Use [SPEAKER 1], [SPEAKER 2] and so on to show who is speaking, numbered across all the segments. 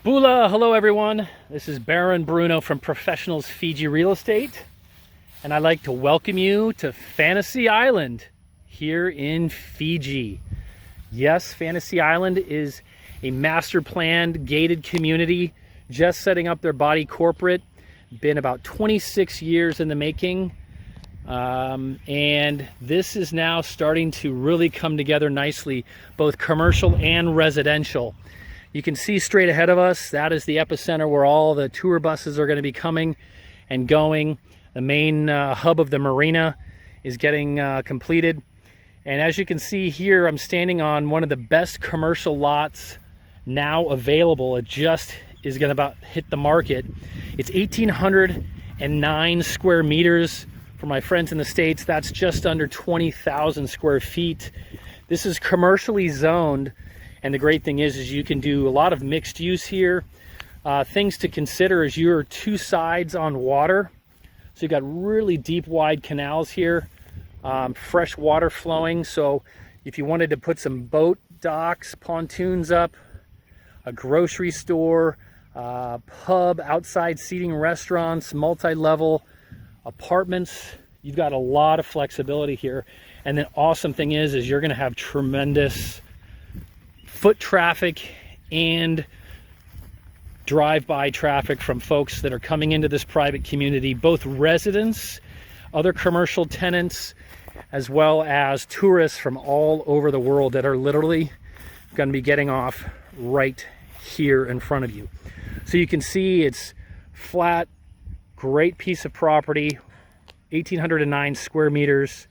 [SPEAKER 1] Bula, hello everyone. This is Baron Bruno from Professionals FIJI Real Estate, and I'd like to welcome you to Fantasy Island here in Fiji. Yes, Fantasy Island is a master planned gated community just setting up their body corporate. Been about 26 years in the making, and this is now starting to really come together nicely, both commercial and residential. You can see straight ahead of us, that is the epicenter where all the tour buses are going to be coming and going. The main hub of the marina is getting completed. And as you can see here, I'm standing on one of the best commercial lots now available. It just is going to about hit the market. It's 1,809 square meters. For my friends in the States, that's just under 20,000 square feet. This is commercially zoned. And the great thing is you can do a lot of mixed use here. Things to consider is you're two sides on water. So you've got really deep, wide canals here, fresh water flowing. So if you wanted to put some boat docks, pontoons up, a grocery store, pub, outside seating, restaurants, multi-level apartments, you've got a lot of flexibility here. And the awesome thing is you're gonna have tremendous foot traffic and drive-by traffic from folks that are coming into this private community, both residents, other commercial tenants, as well as tourists from all over the world that are literally going to be getting off right here in front of you. So you can see it's flat, great piece of property, 1,809 square meters,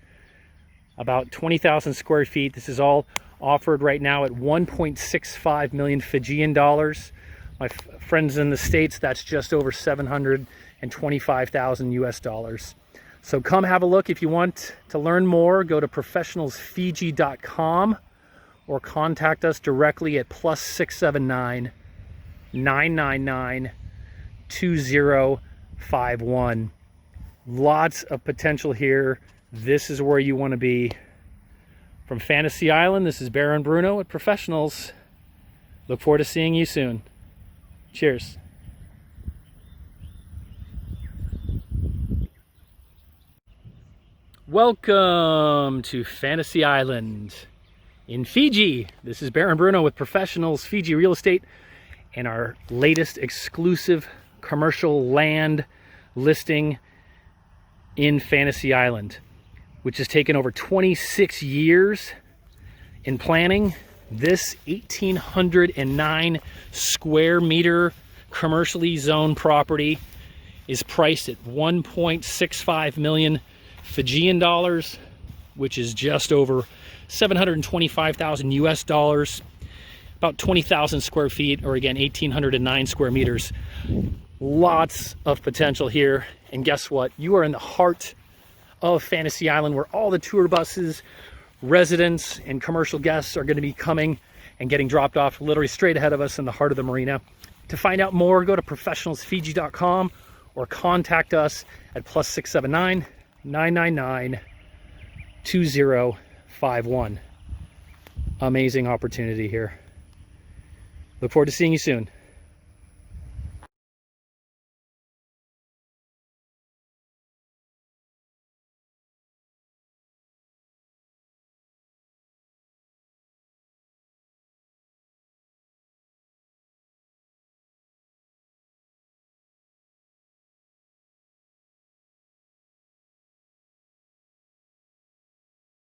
[SPEAKER 1] about 20,000 square feet. This is all offered right now at 1.65 million Fijian dollars. My friends in the States, that's just over 725,000 US dollars. So come have a look. If you want to learn more, go to professionalsfiji.com or contact us directly at +679 999 2051. Lots of potential here. This is where you want to be. From Fantasy Island, this is Baron Bruno at Professionals. Look forward to seeing you soon. Cheers. Welcome to Fantasy Island in Fiji. This is Baron Bruno with Professionals FIJI Real Estate and our latest exclusive commercial land listing in Fantasy Island, which has taken over 26 years in planning. This 1,809 square meter commercially zoned property is priced at 1.65 million Fijian dollars, which is just over 725,000 US dollars, about 20,000 square feet, or again, 1,809 square meters. Lots of potential here. And guess what? You are in the heart of Fantasy Island, where all the tour buses, residents, and commercial guests are going to be coming and getting dropped off literally straight ahead of us in the heart of the marina. To find out more, go to professionalsfiji.com or contact us at +679 999 2051. Amazing opportunity here. Look forward to seeing you soon.